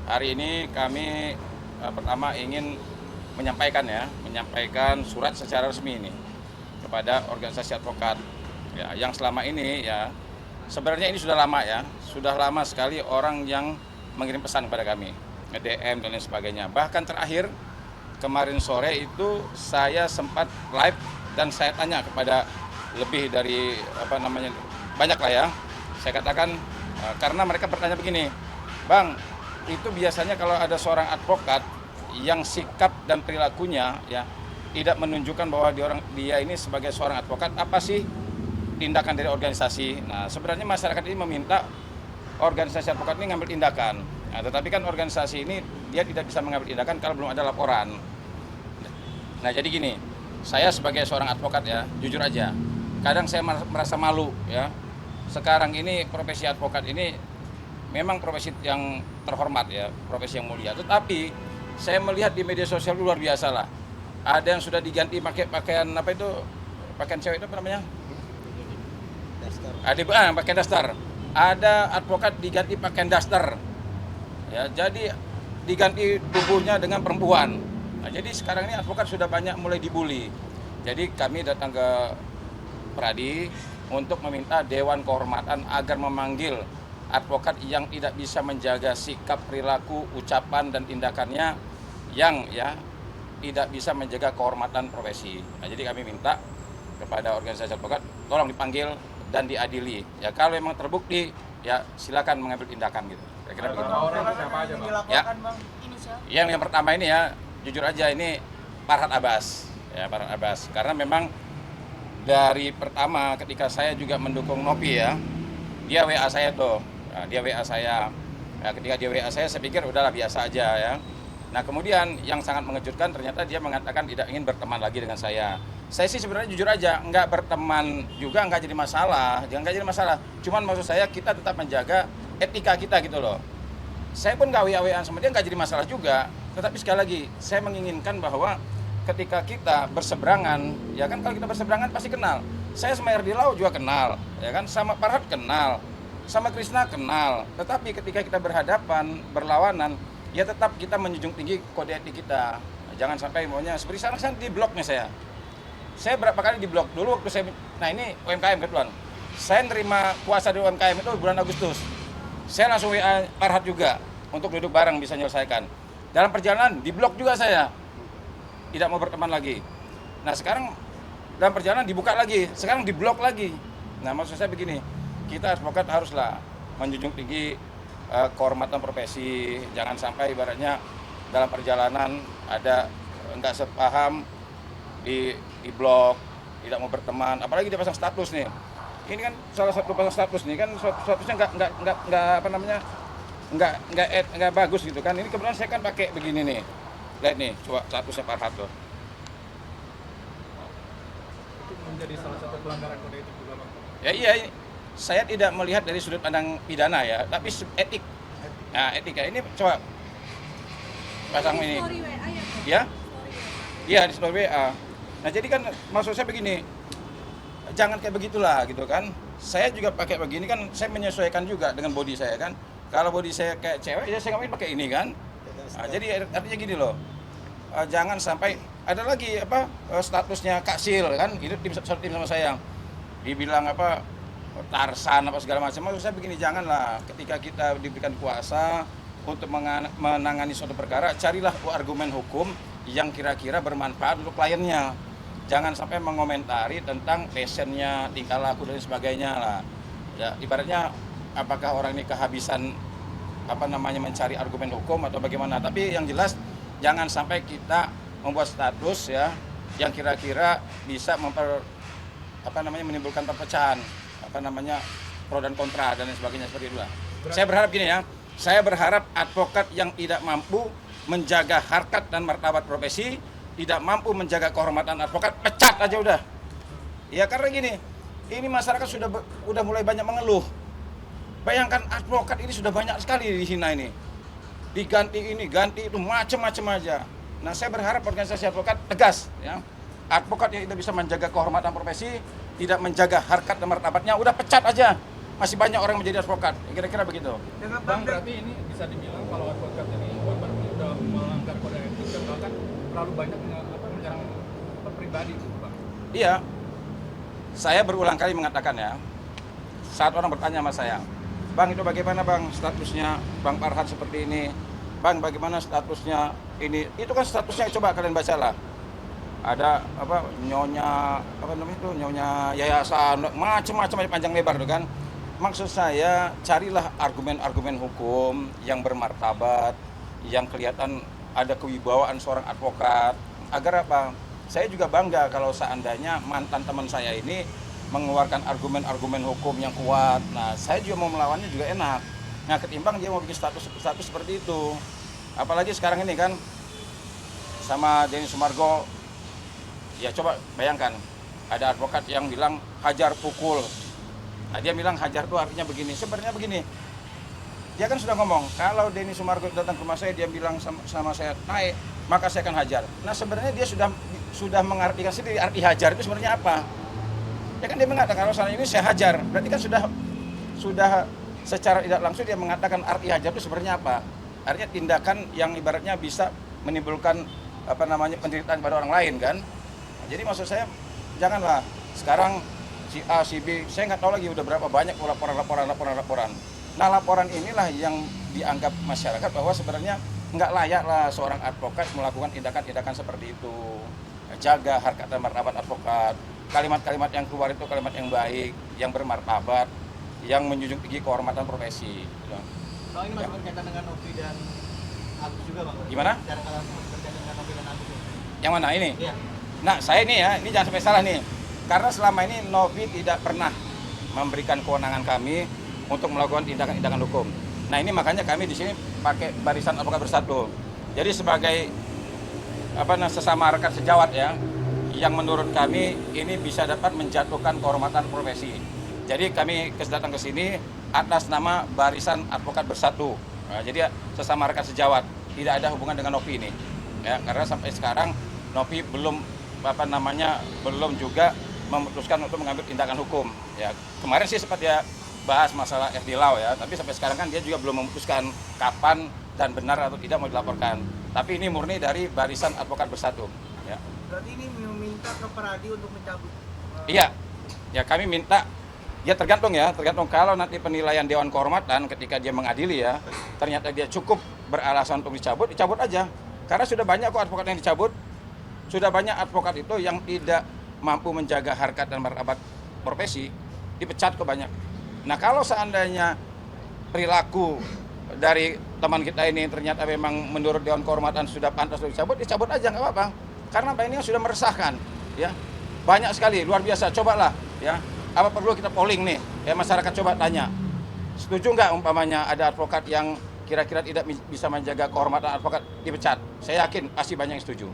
Hari ini kami pertama ingin menyampaikan surat secara resmi ini kepada organisasi advokat. Ya, yang selama ini ya sebenarnya ini sudah lama sekali orang yang mengirim pesan kepada kami, nge-DM dan lain sebagainya. Bahkan terakhir kemarin sore itu saya sempat live dan saya tanya kepada lebih dari banyak lah ya. Saya katakan karena mereka bertanya begini, Bang, itu biasanya kalau ada seorang advokat yang sikap dan perilakunya ya tidak menunjukkan bahwa dia ini sebagai seorang advokat, apa sih tindakan dari organisasi? Nah, sebenarnya masyarakat ini meminta organisasi advokat ini ngambil tindakan. Nah, tetapi kan organisasi ini dia tidak bisa mengambil tindakan kalau belum ada laporan. Nah, jadi gini, saya sebagai seorang advokat ya, jujur aja, kadang saya merasa malu ya. Sekarang ini profesi advokat ini memang profesi yang terhormat ya, profesi yang mulia. Tetapi saya melihat di media sosial luar biasa lah. Ada yang sudah diganti pakai pakaian pakaian cewek itu apa namanya? Pakaian daster. Ada advokat diganti pakaian daster. Ya, jadi diganti tubuhnya dengan perempuan. Nah, jadi sekarang ini advokat sudah banyak mulai dibully. Jadi kami datang ke Pradi untuk meminta Dewan Kehormatan agar memanggil advokat yang tidak bisa menjaga sikap, perilaku, ucapan dan tindakannya yang ya tidak bisa menjaga kehormatan profesi. Nah, jadi kami minta kepada organisasi advokat tolong dipanggil dan diadili. Ya kalau memang terbukti ya silakan mengambil tindakan gitu. Kira-kira begitu. Ya. Yang pertama ini ya jujur aja ini Farhad Abbas. Ya Farhad Abbas karena memang dari pertama ketika saya juga mendukung Nopi ya, dia WA saya tuh. Nah, dia WA saya. Nah, ketika dia WA saya pikir udahlah biasa aja ya. Nah, kemudian yang sangat mengejutkan ternyata dia mengatakan tidak ingin berteman lagi dengan saya. Saya sih sebenarnya jujur aja, nggak berteman juga nggak jadi masalah, jangan nggak jadi masalah. Cuman maksud saya kita tetap menjaga etika kita gitu loh. Saya pun nggak WA-WAan sama dia nggak jadi masalah juga. Tetapi sekali lagi, saya menginginkan bahwa ketika kita berseberangan, ya kan kalau kita berseberangan pasti kenal. Saya sama Erdi Lau juga kenal, ya kan, sama Farhad kenal, sama Krisna kenal. Tetapi ketika kita berhadapan, berlawanan, ya tetap kita menjunjung tinggi kode etik kita. Jangan sampai maunya seperti sekarang di bloknya saya. Saya berapa kali di blok dulu waktu saya, nah ini UMKM kebetulan. Saya nerima kuasa di UMKM itu bulan Agustus. Saya langsung WA Farhad juga untuk duduk bareng bisa menyelesaikan. Dalam perjalanan di blok juga saya. Tidak mau berteman lagi. Nah sekarang dalam perjalanan dibuka lagi, sekarang diblok lagi. Nah maksud saya begini, kita advokat haruslah menjunjung tinggi kehormatan profesi. Jangan sampai ibaratnya dalam perjalanan ada enggak sepaham di blok, tidak mau berteman, apalagi dia pasang status nih. Ini kan salah satu pasang status nih kan statusnya enggak bagus gitu kan. Ini kebetulan saya kan pakai begini nih. Lihat nih, coba statusnya Farhad tuh. Itu menjadi salah satu pelanggaran kode etik juga, Bang. Ya iya, saya tidak melihat dari sudut pandang pidana ya, tapi etik. Nah, etika ini coba pasang ini. Ya? Iya, di story WA. Nah, jadi kan maksud saya begini, jangan kayak begitulah gitu kan. Saya juga pakai begini kan, saya menyesuaikan juga dengan body saya kan. Kalau body saya kayak cewek, ya saya nggak pakai ini kan. Nah, jadi artinya gini loh, jangan sampai ada lagi statusnya Kak Sil kan, itu tim sama saya, dibilang Tarsan apa segala macam. Maksud saya begini, janganlah ketika kita diberikan kuasa untuk menangani suatu perkara, carilah argumen hukum yang kira-kira bermanfaat untuk kliennya. Jangan sampai mengomentari tentang fashionnya, tingkah laku dan sebagainya lah. Ya, ibaratnya apakah orang ini kehabisan mencari argumen hukum atau bagaimana. Tapi yang jelas jangan sampai kita membuat status ya yang kira-kira bisa menimbulkan perpecahan pro dan kontra dan lain sebagainya seperti itu lah. Saya berharap gini ya, saya berharap advokat yang tidak mampu menjaga harkat dan martabat profesi, tidak mampu menjaga kehormatan advokat, pecat aja udah. Ya karena gini, ini masyarakat sudah mulai banyak mengeluh. Bayangkan advokat ini sudah banyak sekali di Hina ini. Diganti ini, ganti itu, macam-macam aja. Nah, saya berharap organisasi advokat tegas ya. Advokat yang tidak bisa menjaga kehormatan profesi, tidak menjaga harkat dan martabatnya, udah pecat aja. Masih banyak orang menjadi advokat. Kira-kira begitu. Bang, berarti ini bisa dibilang kalau advokat ini terlalu banyak menyerang pribadi itu, Bang. Iya, saya berulang kali mengatakan ya, saat orang bertanya sama saya, Bang itu bagaimana Bang statusnya Bang Farhan seperti ini, Bang bagaimana statusnya ini, itu kan statusnya coba kalian bacalah. Ada apa nyonya apa namanya itu nyonya yayasan macam-macam panjang lebar tuh kan. Maksud saya carilah argumen-argumen hukum yang bermartabat, yang kelihatan ada kewibawaan seorang advokat. Agar apa? Saya juga bangga kalau seandainya mantan teman saya ini mengeluarkan argumen-argumen hukum yang kuat. Nah, saya juga mau melawannya juga enak. Nah, ketimbang dia mau bikin status seperti itu. Apalagi sekarang ini kan sama Denny Sumargo. Ya coba bayangkan, ada advokat yang bilang hajar pukul. Nah dia bilang hajar itu artinya begini, sebenarnya begini. Dia kan sudah ngomong, kalau Denny Sumargo datang ke rumah saya, dia bilang sama saya, naik, maka saya akan hajar. Nah sebenarnya dia sudah mengartikan sendiri arti hajar itu sebenarnya apa. Ya kan dia mengatakan kalau saat ini saya hajar, berarti kan sudah secara tidak langsung dia mengatakan arti hajar itu sebenarnya apa. Artinya tindakan yang ibaratnya bisa menimbulkan penderitaan pada orang lain kan. Jadi maksud saya janganlah sekarang si A, si B, saya nggak tahu lagi udah berapa banyak laporan. Nah laporan inilah yang dianggap masyarakat bahwa sebenarnya nggak layak lah seorang advokat melakukan tindakan-tindakan seperti itu. Jaga harkat dan martabat advokat. Kalimat-kalimat yang keluar itu kalimat yang baik, yang bermartabat, yang menjunjung tinggi kehormatan profesi. Soal ini masih berkaitan dengan Novi dan Agus juga Bang. Gimana? Cara kalau berkaitan dengan Novi dan Agus. Yang mana ini? Iya. Nah saya ini ya, ini jangan sampai salah nih. Karena selama ini Novi tidak pernah memberikan kewenangan kami untuk melakukan tindakan-tindakan hukum. Nah ini makanya kami di sini pakai barisan advokat bersatu. Jadi sebagai sesama rekan sejawat ya, yang menurut kami ini bisa dapat menjatuhkan kehormatan profesi. Jadi kami datang ke sini atas nama barisan advokat bersatu. Nah, jadi sesama rekan sejawat, tidak ada hubungan dengan Novi ini. Ya, karena sampai sekarang Novi belum belum juga memutuskan untuk mengambil tindakan hukum. Ya, kemarin sih sempat dia bahas masalah FD Law ya, tapi sampai sekarang kan dia juga belum memutuskan kapan dan benar atau tidak mau dilaporkan. Tapi ini murni dari barisan advokat bersatu. Ya. Berarti ini meminta ke Peradi untuk mencabut. Iya, ya kami minta. Ya tergantung kalau nanti penilaian Dewan Kehormatan ketika dia mengadili ya, ternyata dia cukup beralasan untuk dicabut aja. Karena sudah banyak kok advokat yang dicabut. Sudah banyak advokat itu yang tidak mampu menjaga harkat dan martabat profesi, dipecat kok banyak. Nah kalau seandainya perilaku dari teman kita ini ternyata memang menurut Dewan Kehormatan sudah pantas untuk dicabut aja nggak apa-apa. Karena apa ini sudah meresahkan, ya banyak sekali, luar biasa. Cobalah, ya apa perlu kita polling nih, ya masyarakat coba tanya, setuju nggak umpamanya ada advokat yang kira-kira tidak bisa menjaga kehormatan advokat dipecat? Saya yakin pasti banyak yang setuju.